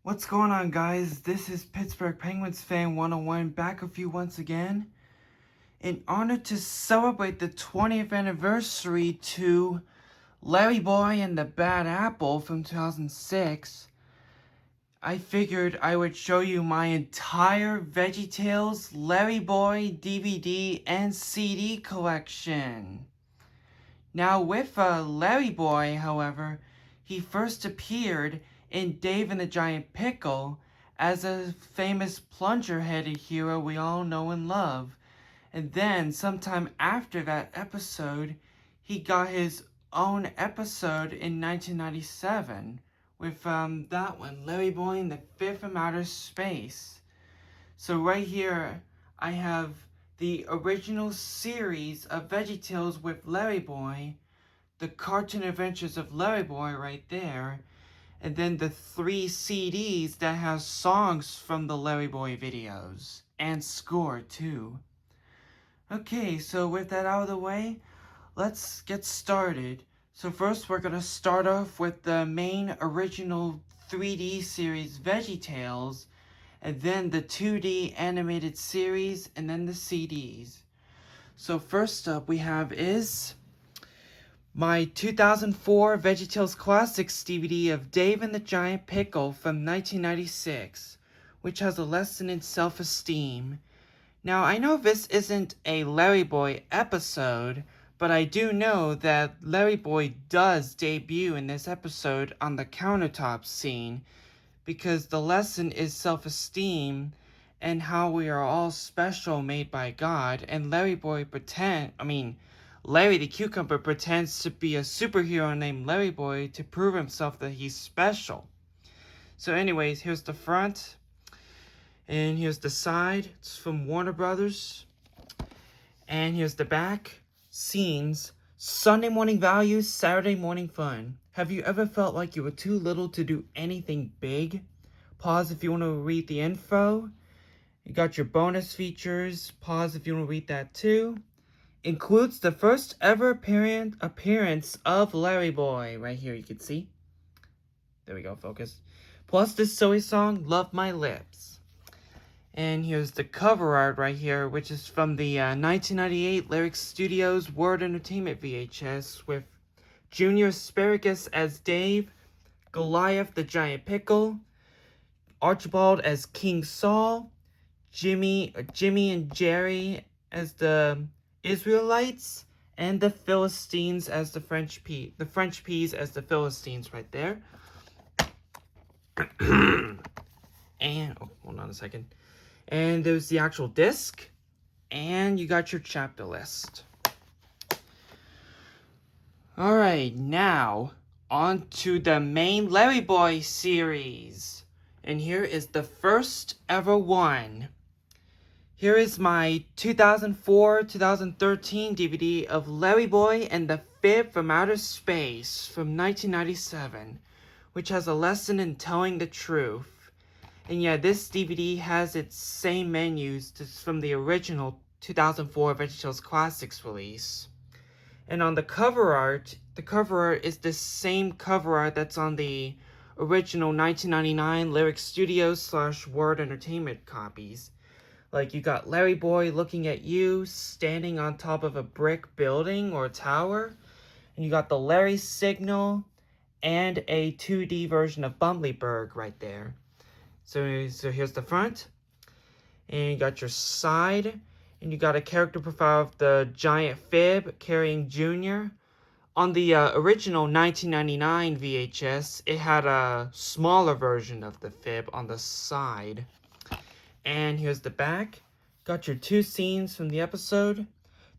What's going on, guys? This is Pittsburgh Penguins fan 101 back with you once again. In honor to celebrate the 20th anniversary to LarryBoy and the Bad Apple from 2006, I figured I would show you my entire VeggieTales LarryBoy DVD and CD collection. Now, with LarryBoy, however, he first appeared in Dave and the Giant Pickle as a famous plunger-headed hero we all know and love. And then, sometime after that episode, he got his own episode in 1997 with that one, LarryBoy and the Fifth from Outer Space. So right here, I have the original series of VeggieTales with LarryBoy, the Cartoon Adventures of LarryBoy right there, and then the 3 CDs that have songs from the LarryBoy videos, and score too. Okay, so with that out of the way, let's get started. So first we're going to start off with the main original 3D series VeggieTales, and then the 2D animated series, and then the CDs. So first up we have is my 2004 VeggieTales Classics DVD of Dave and the Giant Pickle from 1996, which has a lesson in self-esteem. Now, I know this isn't a LarryBoy episode, but I do know that LarryBoy does debut in this episode on the countertop scene, because the lesson is self-esteem and how we are all special made by God, and Larry the Cucumber pretends to be a superhero named LarryBoy to prove himself that he's special. So anyways, here's the front, and here's the side. It's from Warner Brothers. And here's the back. Scenes: Sunday morning values, Saturday morning fun. Have you ever felt like you were too little to do anything big? Pause if you want to read the info. You got your bonus features. Pause if you want to read that too. Includes the first ever appearance of LarryBoy. Right here you can see. There we go, focus. Plus this silly song, Love My Lips. And here's the cover art right here, which is from the 1998 Lyric Studios Word Entertainment VHS with Junior Asparagus as Dave, Goliath the Giant Pickle, Archibald as King Saul, Jimmy and Jerry as the Israelites, and the Philistines as the French peas as the Philistines right there. And hold on a second. And there's the actual disc, and you got your chapter list. Alright, now on to the main LarryBoy series. And here is the first ever one. Here is my 2004-2013 DVD of LarryBoy and the Fib from Outer Space from 1997, which has a lesson in telling the truth. And yeah, this DVD has its same menus from the original 2004 VeggieTales Classics release. And on the cover art is the same cover art that's on the original 1999 Lyric Studios / Word Entertainment copies. Like, you got LarryBoy looking at you, standing on top of a brick building or tower. And you got the Larry signal and a 2D version of Bumbleberg right there. So here's the front, and you got your side, and you got a character profile of the giant Fib carrying Junior. On the original 1999 VHS, it had a smaller version of the Fib on the side. And here's the back. Got your 2 scenes from the episode.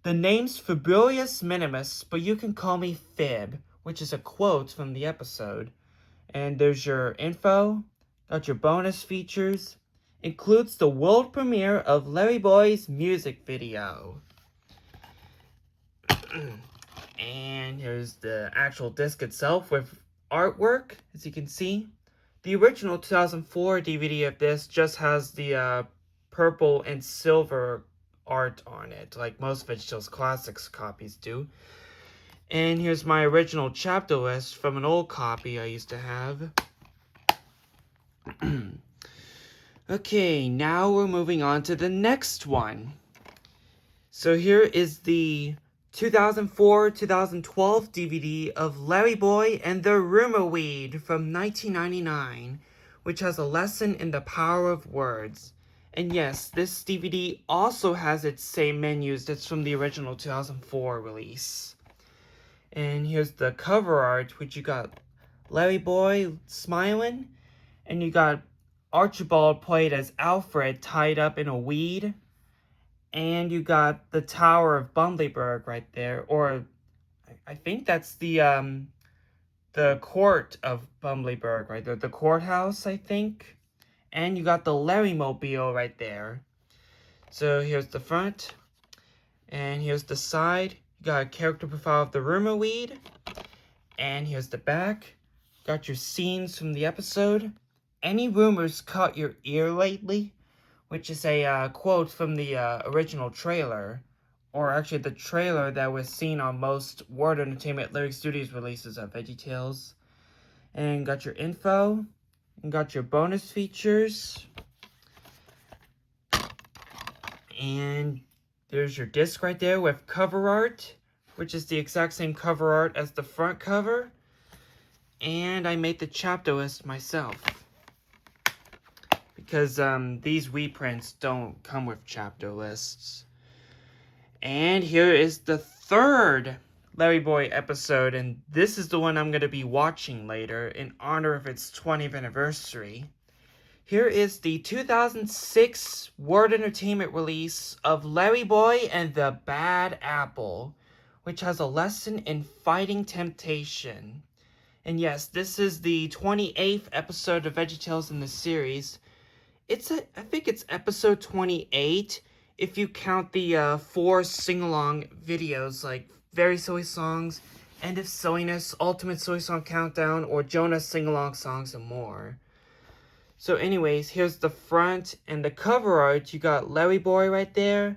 The name's Fiburius Minimus, but you can call me Fib, which is a quote from the episode. And there's your info. Got your bonus features. Includes the world premiere of LarryBoy's music video. And here's the actual disc itself with artwork, as you can see. The original 2004 DVD of this just has the purple and silver art on it, like most VeggieTales Classics copies do. And here's my original chapter list from an old copy I used to have. Okay, now we're moving on to the next one. So here is the 2004-2012 DVD of LarryBoy and the Rumor Weed from 1999, which has a lesson in the power of words. And yes, this DVD also has its same menus that's from the original 2004 release. And here's the cover art, which you got LarryBoy smiling, and you got Archibald played as Alfred tied up in a weed. And you got the Tower of Bumbleberg right there, or I think that's the court of Bumbleberg right there, the courthouse, I think. And you got the Larrymobile right there. So here's the front, and here's the side. You got a character profile of the Rumor Weed, and here's the back. Got your scenes from the episode. Any rumors caught your ear lately? Which is a quote from the original trailer, or actually the trailer that was seen on most Word Entertainment Lyric Studios releases of VeggieTales. And got your info, and got your bonus features, and there's your disc right there with cover art, which is the exact same cover art as the front cover, and I made the chapter list myself. Because these reprints don't come with chapter lists. And here is the third LarryBoy episode, and this is the one I'm going to be watching later in honor of its 20th anniversary. Here is the 2006 Word Entertainment release of LarryBoy and the Bad Apple, which has a lesson in fighting temptation. And yes, this is the 28th episode of VeggieTales in the series. I think it's episode 28 if you count the 4 sing-along videos like Very Silly Songs, End of Silliness, Ultimate Silly Song Countdown, or Jonah's sing-along songs and more. So anyways, here's the front and the cover art. You got LarryBoy right there.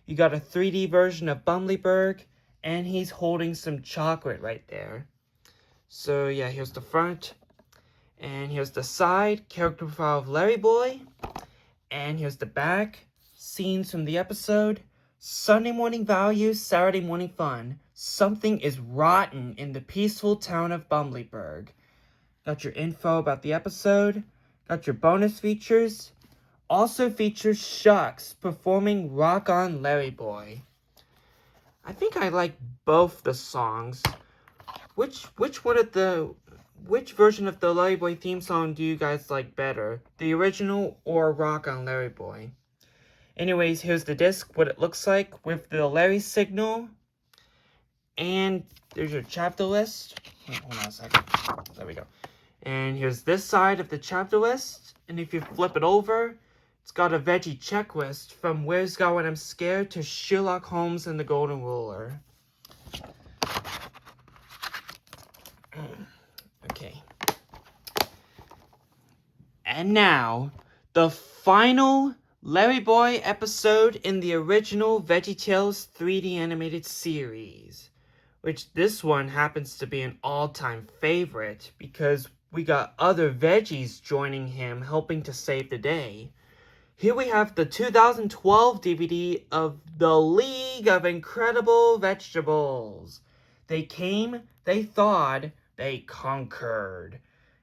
You got a 3D version of Bumbleberg, and he's holding some chocolate right there. So yeah, here's the front. And here's the side, character profile of LarryBoy. And here's the back, scenes from the episode. Sunday morning values, Saturday morning fun. Something is rotten in the peaceful town of Bumbleberg. Got your info about the episode. Got your bonus features. Also features Shucks performing Rock On LarryBoy. I think I like both the songs. Which version of the LarryBoy theme song do you guys like better? The original or Rock On LarryBoy? Anyways, here's the disc, what it looks like with the Larry signal. And there's your chapter list. Hold on a second. There we go. And here's this side of the chapter list. And if you flip it over, it's got a veggie checklist from Where's God When I'm Scared to Sherlock Holmes and the Golden Ruler. Okay. And now, the final LarryBoy episode in the original VeggieTales 3D animated series. Which this one happens to be an all-time favorite because we got other veggies joining him helping to save the day. Here we have the 2012 DVD of The League of Incredible Vegetables. They came, they thawed, they conquered.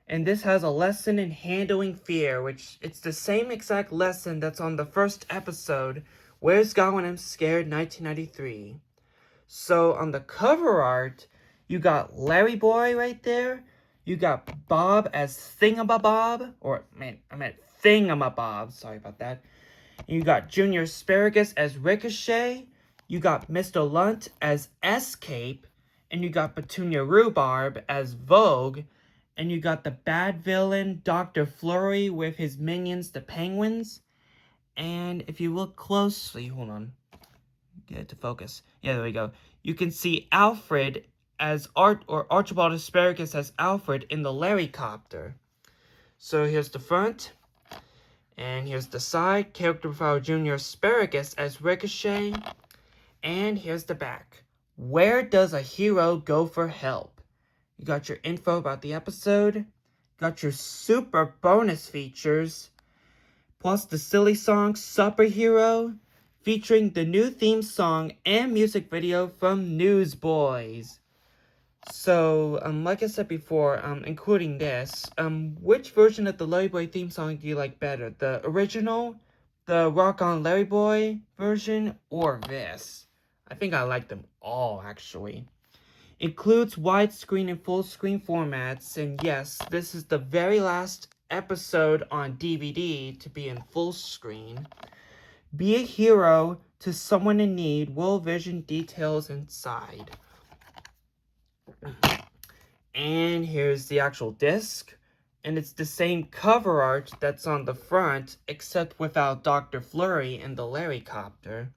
And this has a lesson in handling fear, which it's the same exact lesson that's on the first episode, Where's God When I'm Scared, 1993. So on the cover art, you got LarryBoy right there. You got Bob as Thingamabob, I meant Thingamabob, sorry about that. You got Junior Asparagus as Ricochet. You got Mr. Lunt as Escape. And you got Petunia Rhubarb as Vogue. And you got the bad villain, Dr. Flurry, with his minions, the Penguins. And if you look closely, hold on, get it to focus. Yeah, there we go. You can see Alfred as Archibald Asparagus as Alfred in the Larrycopter. So here's the front. And here's the side. Character profile Junior Asparagus as Ricochet. And here's the back. Where does a hero go for help? You got your info about the episode. Got your super bonus features, plus the silly song Superhero, featuring the new theme song and music video from Newsboys. So, like I said before, including this, which version of the LarryBoy theme song do you like better? The original, the Rock On LarryBoy version, or this? I think I like them all, actually. Includes widescreen and full screen formats, and yes, this is the very last episode on DVD to be in full screen. Be a hero to someone in need, World Vision details inside. And here's the actual disc, and it's the same cover art that's on the front, except without Dr. Flurry and the Larrycopter.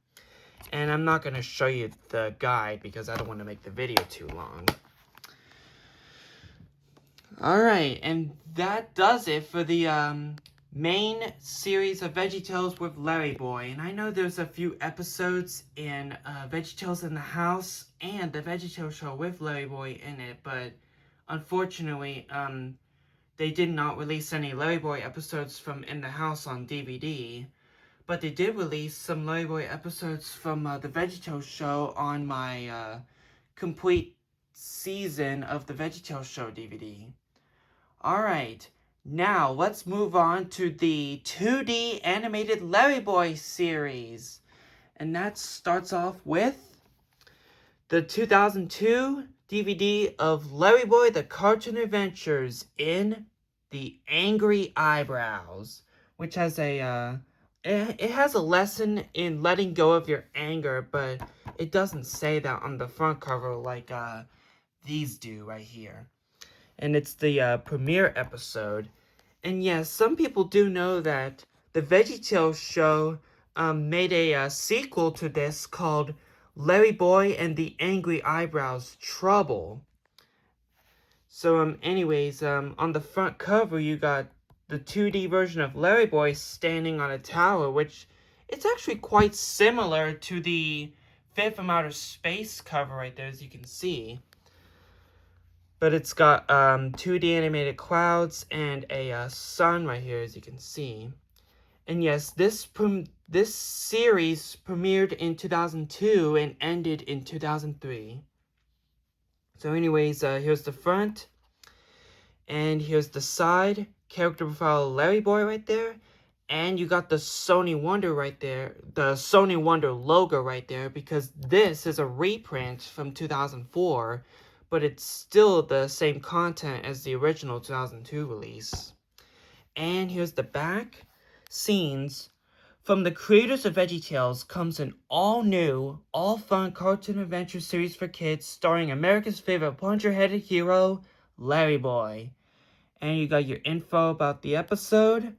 And I'm not going to show you the guide because I don't want to make the video too long. Alright, and that does it for the main series of VeggieTales with LarryBoy. And I know there's a few episodes in VeggieTales in the House and the VeggieTales show with LarryBoy in it, but unfortunately, they did not release any LarryBoy episodes from In the House on DVD. But they did release some LarryBoy episodes from the VeggieTales show on my complete season of the VeggieTales show DVD. Alright, now let's move on to the 2D animated LarryBoy series. And that starts off with the 2002 DVD of LarryBoy The Cartoon Adventures in The Angry Eyebrows, which has a it has a lesson in letting go of your anger, but it doesn't say that on the front cover like these do right here. And it's the premiere episode. And yes, some people do know that the VeggieTales show made a sequel to this called LarryBoy and the Angry Eyebrows Trouble. So anyways, on the front cover you got the 2D version of LarryBoy standing on a tower, which it's actually quite similar to the Fifth from Outer Space cover right there, as you can see. But it's got 2D animated clouds and a sun right here, as you can see. And yes, this series premiered in 2002 and ended in 2003. So anyways, here's the front. And here's the side. Character profile LarryBoy right there. And you got the Sony Wonder right there. The Sony Wonder logo right there. Because this is a reprint from 2004. But it's still the same content as the original 2002 release. And here's the back. Scenes. From the creators of VeggieTales comes an all-new, all-fun cartoon adventure series for kids starring America's favorite plunger-headed hero, LarryBoy. And you got your info about the episode.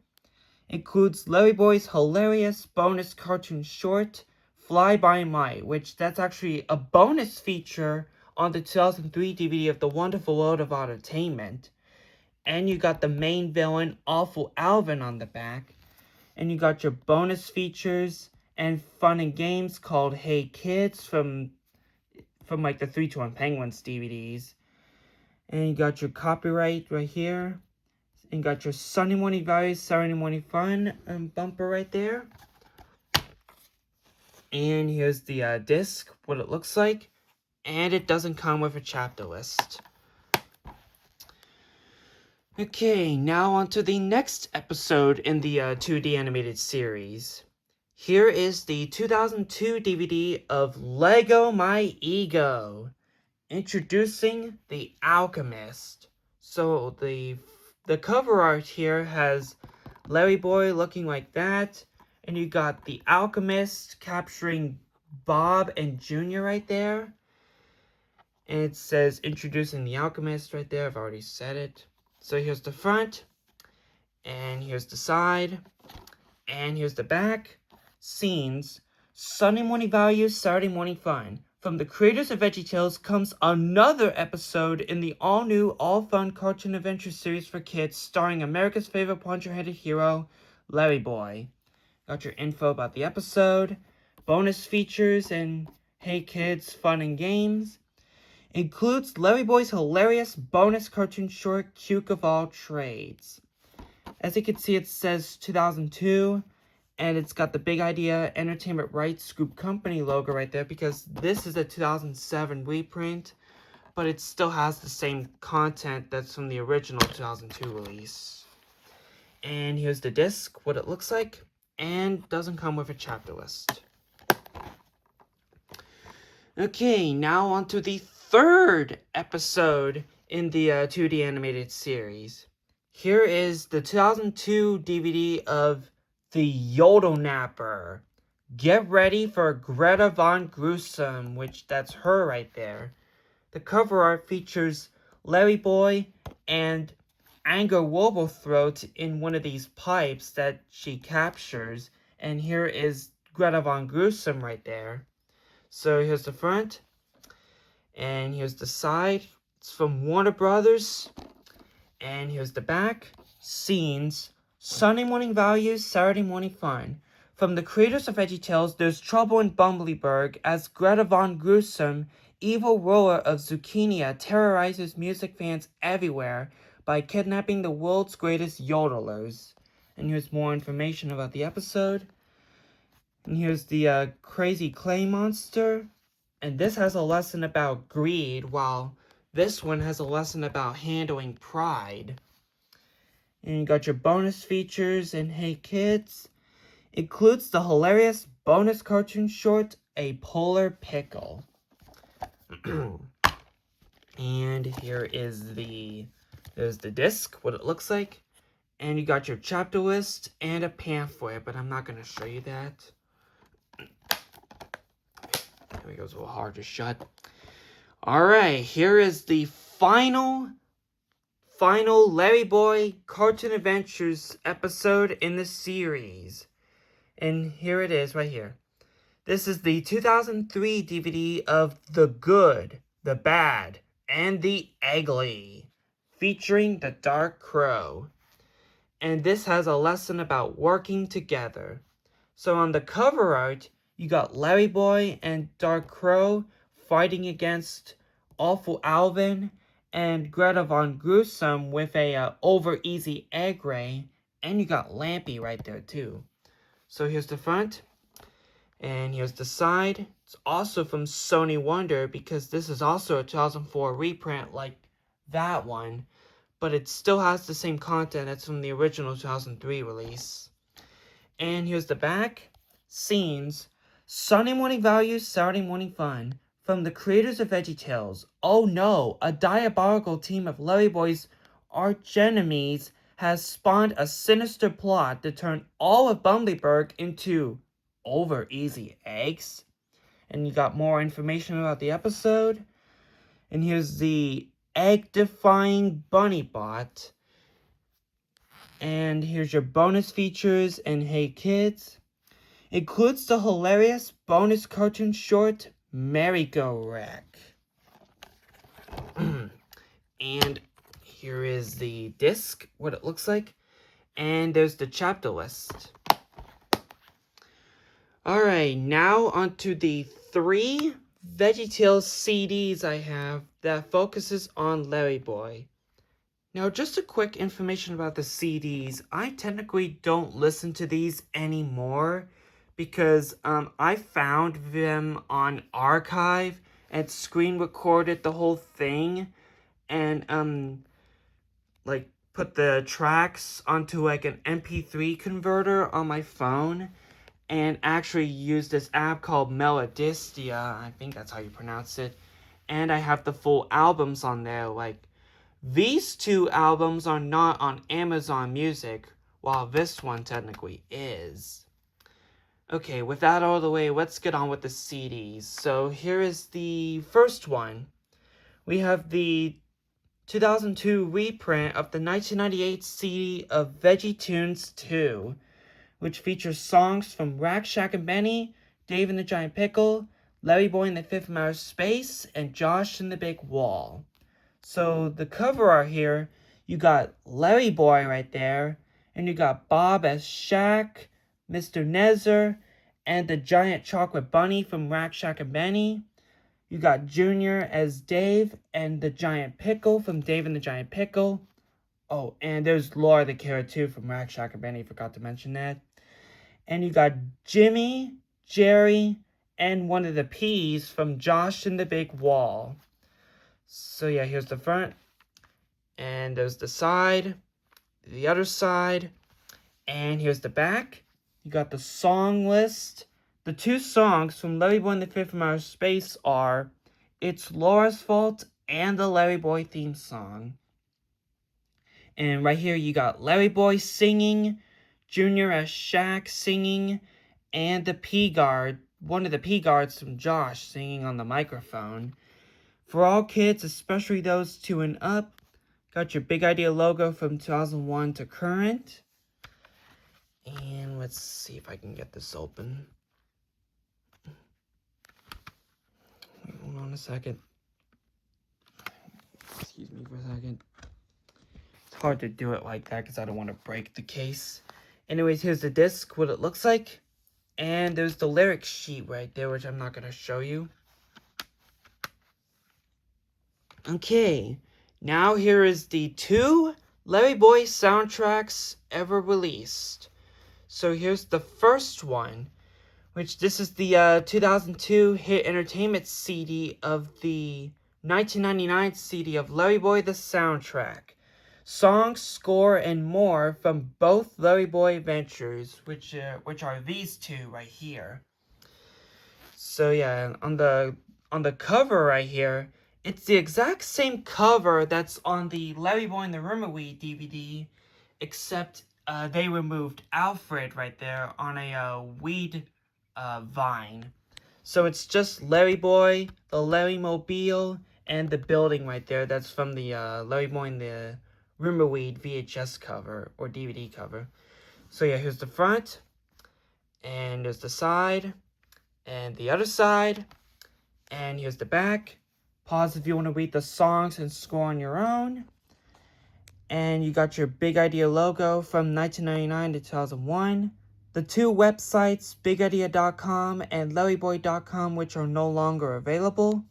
Includes LarryBoy's hilarious bonus cartoon short, Fly By Night, which that's actually a bonus feature on the 2003 DVD of The Wonderful World of Entertainment. And you got the main villain, Awful Alvin, on the back. And you got your bonus features and fun and games called Hey Kids from like the 3-2-1 Penguins DVDs. And you got your copyright right here. And you got your Sunday Morning Values, Saturday Morning Fun bumper right there. And here's the disc, what it looks like. And it doesn't come with a chapter list. Okay, now on to the next episode in the 2D animated series. Here is the 2002 DVD of Lego My Ego. Introducing The Alchemist. So the cover art here has LarryBoy looking like that. And you got The Alchemist capturing Bob and Junior right there. And it says Introducing The Alchemist right there. I've already said it. So here's the front. And here's the side. And here's the back. Scenes. Sunday Morning Values, Saturday Morning Fun. From the creators of VeggieTales comes another episode in the all-new, all-fun cartoon adventure series for kids starring America's favorite plunger-headed hero, LarryBoy. Got your info about the episode, bonus features, and Hey Kids, fun and games. Includes LarryBoy's hilarious bonus cartoon short, Cute of All Trades. As you can see, it says 2002, and it's got the Big Idea Entertainment Rights Group Company logo right there, because this is a 2007 reprint, but it still has the same content that's from the original 2002 release. And here's the disc, what it looks like, and doesn't come with a chapter list. Okay, now on to the third episode in the 2D animated series. Here is the 2002 DVD of The Yodel Napper. Get ready for Greta Von Gruesome, which that's her right there. The cover art features LarryBoy and Anger Warblethroat in one of these pipes that she captures. And here is Greta Von Gruesome right there. So here's the front. And here's the side. It's from Warner Brothers. And here's the back. Scenes. Sunday morning values, Saturday morning fun. From the creators of VeggieTales, there's trouble in Bumbleberg as Greta Von Gruesome, evil ruler of Zucchinia, terrorizes music fans everywhere by kidnapping the world's greatest yodelers. And here's more information about the episode. And here's the crazy clay monster. And this has a lesson about greed, while this one has a lesson about handling pride. And you got your bonus features and Hey Kids. Includes the hilarious bonus cartoon short, A Polar Pickle. And here is there's the disc, what it looks like. And you got your chapter list and a pamphlet, but I'm not going to show you that. There we go, it's a little hard to shut. Alright, here is the final LarryBoy Cartoon Adventures episode in the series. And here it is right here. This is the 2003 DVD of The Good, The Bad, and The Ugly, featuring the Dark Crow. And this has a lesson about working together. So on the cover art, you got LarryBoy and Dark Crow fighting against Awful Alvin and Greta Von Gruesome with a over easy egg ray. And you got Lampy right there too. So here's the front, and here's the side. It's also from Sony Wonder, because this is also a 2004 reprint like that one, but it still has the same content that's from the original 2003 release. And here's the back. Scenes. Sunday morning values, Saturday morning fun. From the creators of VeggieTales. Oh no, a diabolical team of LarryBoy's archenemies has spawned a sinister plot to turn all of Bumbleberg into over easy eggs. And you got more information about the episode. And here's the egg-defying bunny bot. And here's your bonus features and Hey Kids. Includes the hilarious bonus cartoon short, Merry-Go-Wreck. And here is the disc, what it looks like. And there's the chapter list. Alright, now onto the 3 VeggieTales CDs I have that focuses on LarryBoy. Now, just a quick information about the CDs. I technically don't listen to these anymore because I found them on Archive and screen recorded the whole thing and like put the tracks onto like an MP3 converter on my phone and actually used this app called Melodistia. I think that's how you pronounce it. And I have the full albums on there. Like, these 2 albums are not on Amazon Music, while this one technically is. Okay, with that out of the way, let's get on with the CDs. So here is the first one. We have the 2002 reprint of the 1998 CD of VeggieTunes 2, which features songs from Rack, Shack and Benny, Dave and the Giant Pickle, LarryBoy and the Fifth from Outer Space, and Josh and the Big Wall. So the cover art here, you got LarryBoy right there, and you got Bob as Shack, Mr. Nezer, and the Giant Chocolate Bunny from Rack, Shack and Benny. You got Junior as Dave and the Giant Pickle from Dave and the Giant Pickle. Oh, and there's Laura the Carrot too from Rack Shack and Benny, forgot to mention that. And you got Jimmy, Jerry, and one of the P's from Josh and the Big Wall. So yeah, here's the front. And there's the side, the other side, and here's the back. You got the song list. The two songs from LarryBoy and the Fifth from Outer Space are It's Laura's Fault and the LarryBoy theme song. And right here you got LarryBoy singing, Junior as Shaq singing, and the P-Guard, one of the P-Guards from Josh singing on the microphone. For all kids, especially those 2 and up, got your Big Idea logo from 2001 to current. And let's see if I can get this open. Wait, hold on a second. Excuse me for a second. It's hard to do it like that because I don't want to break the case. Anyways, here's the disc, what it looks like. And there's the lyric sheet right there, which I'm not going to show you. Okay, now here is the 2 LarryBoy soundtracks ever released. So here's the first one, which this is the 2002 Hit Entertainment CD of the 1999 CD of LarryBoy the Soundtrack. Songs, score, and more from both LarryBoy ventures, which are these 2 right here. So yeah, on the cover right here, it's the exact same cover that's on the LarryBoy and the Rumorweed DVD, except they removed Alfred right there on a weed vine. So it's just LarryBoy, the Larrymobile, and the building right there. That's from the LarryBoy and the Rumorweed VHS cover or DVD cover. So yeah, here's the front, and there's the side, and the other side, and here's the back. Pause if you want to read the songs and score on your own. And you got your Big Idea logo from 1999 to 2001. The 2 websites, bigadea.com and larryboy.com, which are no longer available.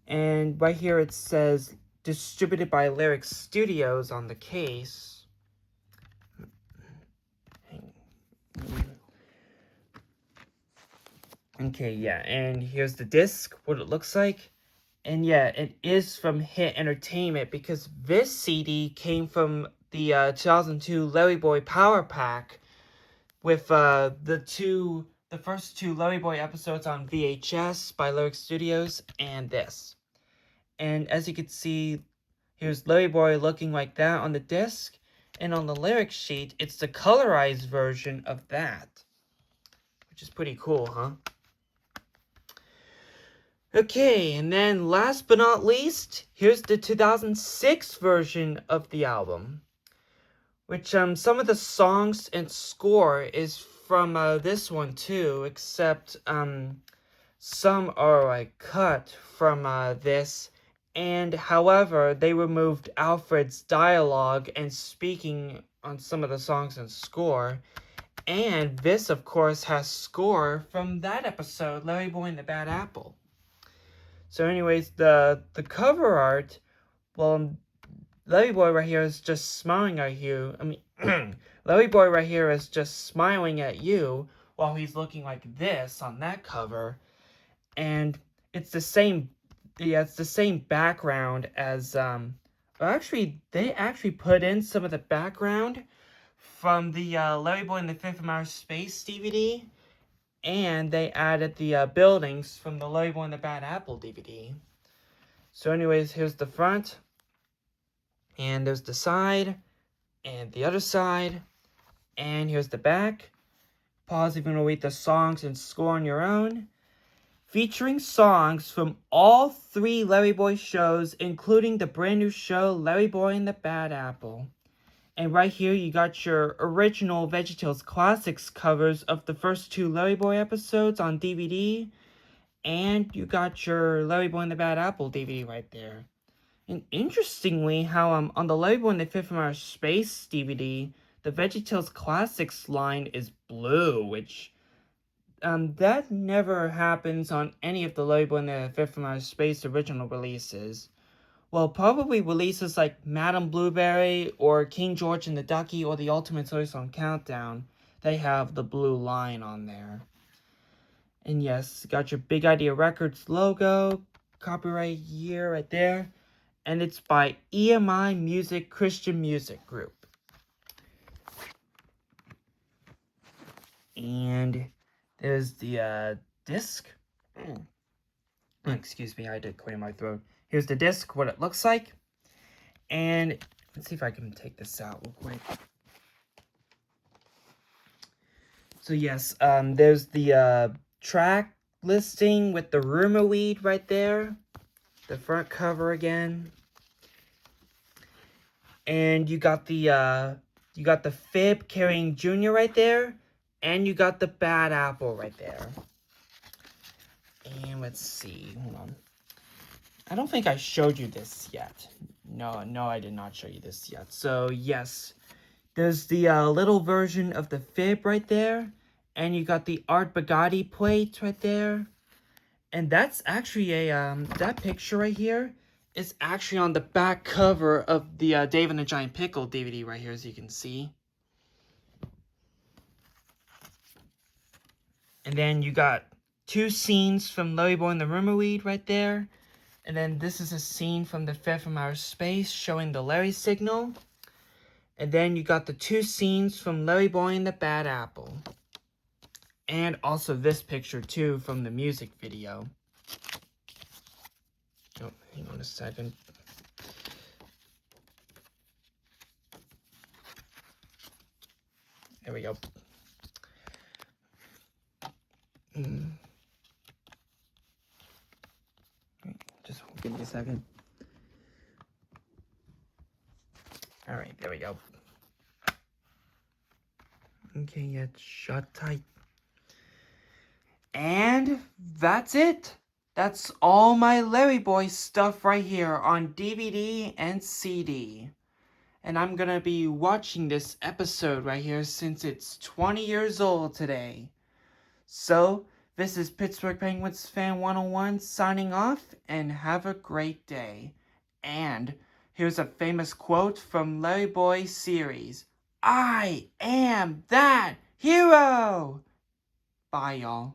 And right here it says distributed by Lyric Studios on the case. Okay, yeah, and here's the disc, what it looks like. And yeah, it is from Hit Entertainment because this CD came from the 2002 LarryBoy Power Pack with the first 2 LarryBoy episodes on VHS by Lyric Studios and this. And as you can see, here's LarryBoy looking like that on the disc, and on the lyric sheet, it's the colorized version of that, which is pretty cool, huh? Okay, and then last but not least, here's the 2006 version of the album, which some of the songs and score is from this one too, except some are like cut from this, and however they removed Alfred's dialogue and speaking on some of the songs and score. And this, of course, has score from that episode, LarryBoy and the Bad Apple. So anyways, the cover art, well, LarryBoy right here is just smiling at you. I mean, LarryBoy right here is just smiling at you while he's looking like this on that cover. And it's the same, yeah, it's the same background as, actually, they actually put in some of the background from the LarryBoy and the Fifth from Outer Space DVD. And they added the buildings from the LarryBoy and the Bad Apple DVD. So anyways, here's the front. And there's the side. And the other side. And here's the back. Pause if you want to read the songs and score on your own. Featuring songs from all 3 LarryBoy shows, including the brand new show, LarryBoy and the Bad Apple. And right here, you got your original VeggieTales Classics covers of the first 2 LarryBoy episodes on DVD. And you got your LarryBoy and the Bad Apple DVD right there. And interestingly, how on the LarryBoy and the Fifth from Outer Space DVD, the VeggieTales Classics line is blue, which that never happens on any of the LarryBoy and the Fifth from Outer Space original releases. Well, probably releases like Madame Blueberry or King George and the Ducky or the Ultimate Soy Song Countdown. They have the blue line on there. And yes, got your Big Idea Records logo, copyright year right there. And it's by EMI Music Christian Music Group. And there's the disc. Excuse me, I had to clear my throat. Here's the disc, what it looks like. And let's see if I can take this out real quick. So yes, there's the track listing with the rumor weed right there. The front cover again. And you got the Fib carrying Junior right there. And you got the Bad Apple right there. And let's see, hold on. I don't think I showed you this yet. No, I did not show you this yet. So, yes, there's the little version of the Fib right there. And you got the Art Bugatti plate right there. And that's actually a, that picture right here is actually on the back cover of the Dave and the Giant Pickle DVD right here, as you can see. And then you got 2 scenes from LarryBoy and the Rumor Weed right there. And then this is a scene from the Fifth from Outer Space showing the Larry signal. And then you got the 2 scenes from LarryBoy and the Bad Apple. And also this picture too from the music video. Oh, hang on a second. There we go. Just give me a second. Alright, there we go. Okay, yeah, it's shut tight. And that's it. That's all my LarryBoy stuff right here on DVD and CD. And I'm gonna be watching this episode right here since it's 20 years old today. So, this is Pittsburgh Penguins Fan 101 signing off, and have a great day. And here's a famous quote from LarryBoy series. I am that hero! Bye, y'all.